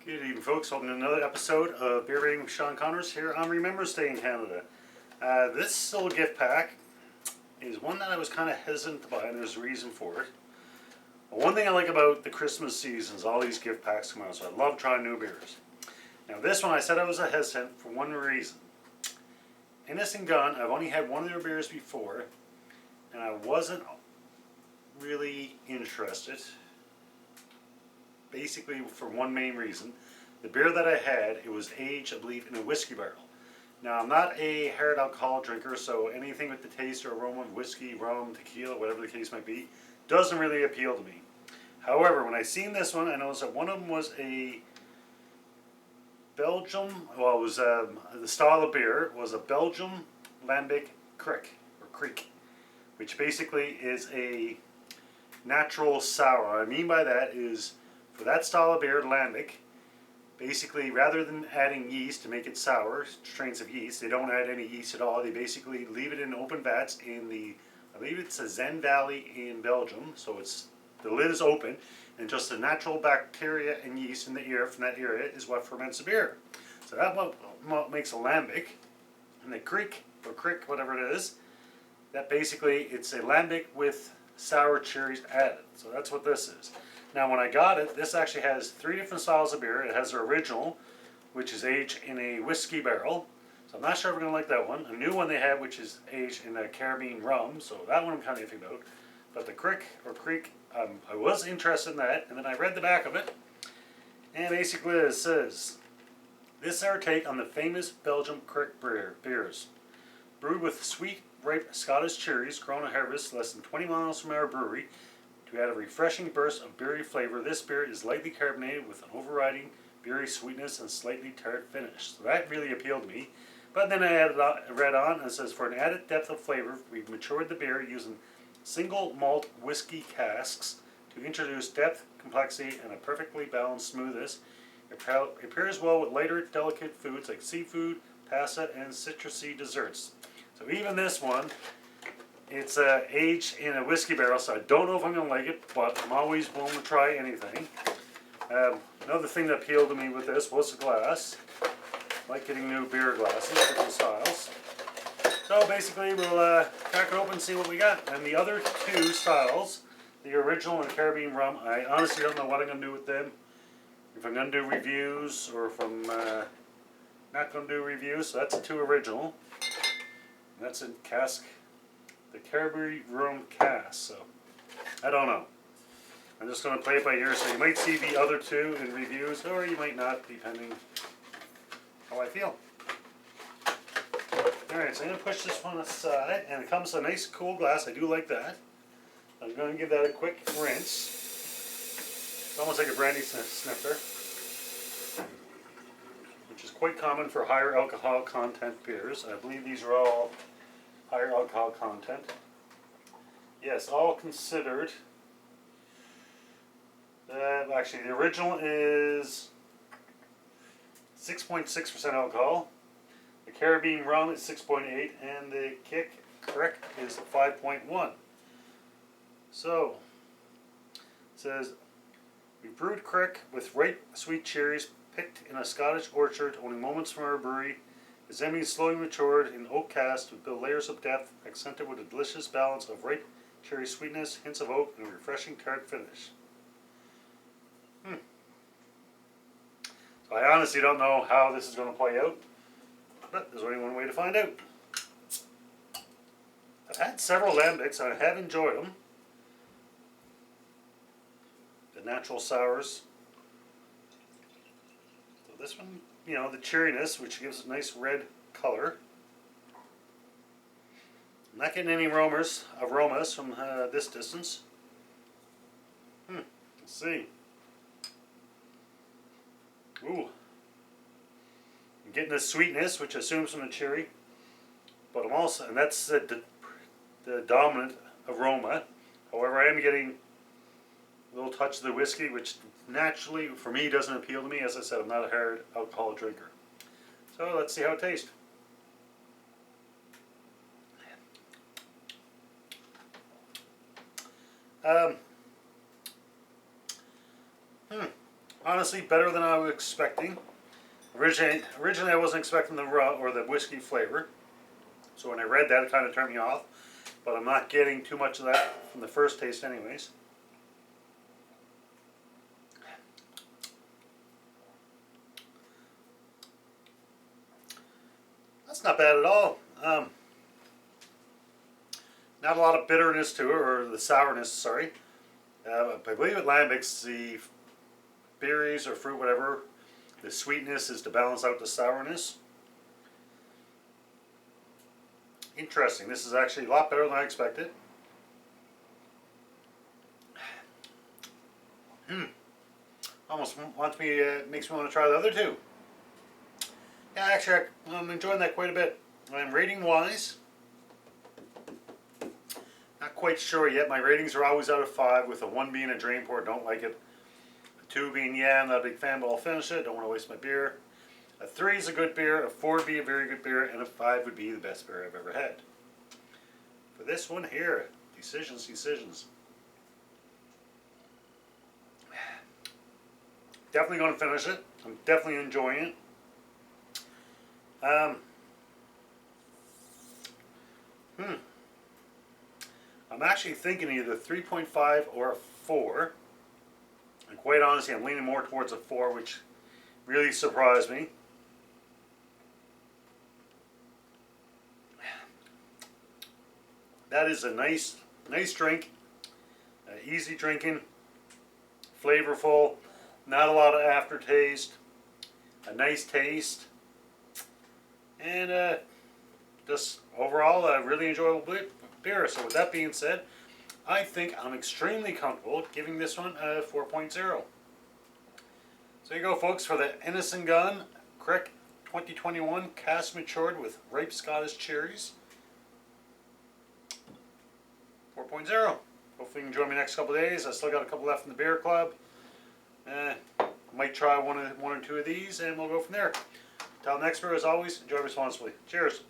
Good evening, folks. Welcome to another episode of Beer Rating with Sean Connors here on Remembrance Day in Canada. This little gift pack is one that I was kind of hesitant to buy, and there's a reason for it. But one thing I like about the Christmas season is all these gift packs come out, so I love trying new beers. Now this one I said I was hesitant for one reason. Innocent Gun, I've only had one of their beers before, and I wasn't really interested. Basically for one main reason. The beer that I had, it was aged, I believe, in a whiskey barrel. Now I'm not a hard alcohol drinker, so anything with the taste or aroma of whiskey, rum, tequila, whatever the case might be, doesn't really appeal to me. However, when I seen this one, I noticed that one of them was a Belgium, well, it was the style of beer was a Belgium lambic Kriek, which basically is a natural sour. What I mean by that is, for that style of beer, lambic, basically rather than adding yeast to make it sour, strains of yeast, they don't add any yeast at all. They basically leave it in open vats in the, I believe it's a Zen Valley in Belgium, so it's, the lid is open, and just the natural bacteria and yeast in the air from that area is what ferments the beer. So that's what makes a lambic. And the Kriek, or Kriek, whatever it is, that basically it's a lambic with sour cherries added. So that's what this is. Now when I got it, this actually has 3 different styles of beer. It has the original, which is aged in a whiskey barrel. So I'm not sure if we're going to like that one. A new one they have, which is aged in a Caribbean rum. So that one I'm kind of iffy about. But the Kriek, I was interested in that. And then I read the back of it. And basically it says, this is our take on the famous Belgium Kriek beers. Brewed with sweet, ripe Scottish cherries grown at harvest less than 20 miles from our brewery. To add a refreshing burst of berry flavor, this beer is lightly carbonated with an overriding berry sweetness and slightly tart finish. So that really appealed to me. But then I read on and it says, for an added depth of flavor, we've matured the beer using single malt whiskey casks to introduce depth, complexity, and a perfectly balanced smoothness. It pairs well with lighter, delicate foods like seafood, pasta, and citrusy desserts. So even this one, it's aged in a whiskey barrel, so I don't know if I'm going to like it, but I'm always willing to try anything. Another thing that appealed to me with this was the glass. I like getting new beer glasses, different styles. So basically we'll crack it open and see what we got. And the other 2 styles, the original and Caribbean rum, I honestly don't know what I'm going to do with them. If I'm going to do reviews or if I'm not going to do reviews. So that's the 2 original. And that's in cask. The Caribbean rum cask, so I don't know. I'm just going to play it by ear, so you might see the other 2 in reviews, or you might not, depending how I feel. Alright, so I'm going to push this one aside, and it comes in a nice cool glass. I do like that. I'm going to give that a quick rinse. It's almost like a brandy snifter, which is quite common for higher alcohol content beers. I believe these are all higher alcohol content. Yes, all considered. Actually, the original is 6.6% alcohol. The Caribbean rum is 6.8, and the Kriek is 5.1. So, it says, we brewed Kriek with ripe sweet cherries picked in a Scottish orchard only moments from our brewery. The Zemi slowly matured in oak casks to build layers of depth, accented with a delicious balance of ripe cherry sweetness, hints of oak, and a refreshing tart finish. So I honestly don't know how this is going to play out, but there's only one way to find out. I've had several lambics and I have enjoyed them. The natural sours. So this one, you know, the cherryness, which gives it a nice red color. I'm not getting any aromas from this distance. Let's see. Ooh. I'm getting the sweetness, which assumes from the cherry. But I'm also, and that's the dominant aroma. However, I am getting a little touch of the whiskey, which naturally, for me, doesn't appeal to me. As I said, I'm not a hard alcohol drinker. So let's see how it tastes. honestly better than I was expecting. Originally I wasn't expecting the rum or the whiskey flavor, so when I read that, it kind of turned me off. But I'm not getting too much of that from the first taste, anyways. That's not bad at all. Not a lot of bitterness to it, or the sourness, sorry. I believe at lambics, the berries or fruit, whatever, the sweetness is to balance out the sourness. Interesting. This is actually a lot better than I expected. Almost makes me want to try the other two. Yeah, actually, I'm enjoying that quite a bit. Rating wise, not quite sure yet. My ratings are always out of 5, with a 1 being a drain pour, don't like it. A 2 being, yeah, I'm not a big fan, but I'll finish it. Don't want to waste my beer. A 3 is a good beer, a 4 would be a very good beer, and a 5 would be the best beer I've ever had. For this one here, decisions. Definitely going to finish it. I'm definitely enjoying it. I'm actually thinking either 3.5 or a 4. And quite honestly, I'm leaning more towards a 4, which really surprised me. That is a nice drink. Easy drinking, flavorful, not a lot of aftertaste, a nice taste, and just overall a really enjoyable beer. So with that being said, I think I'm extremely comfortable giving this one a 4.0. So there you go, folks, for the Innocent Gun Kriek 2021 cask-matured with ripe Scottish cherries. 4.0. Hopefully you can join me next couple of days. I still got a couple left in the beer club. Might try one or two of these, and we'll go from there. Until next beer, as always, enjoy responsibly. Cheers.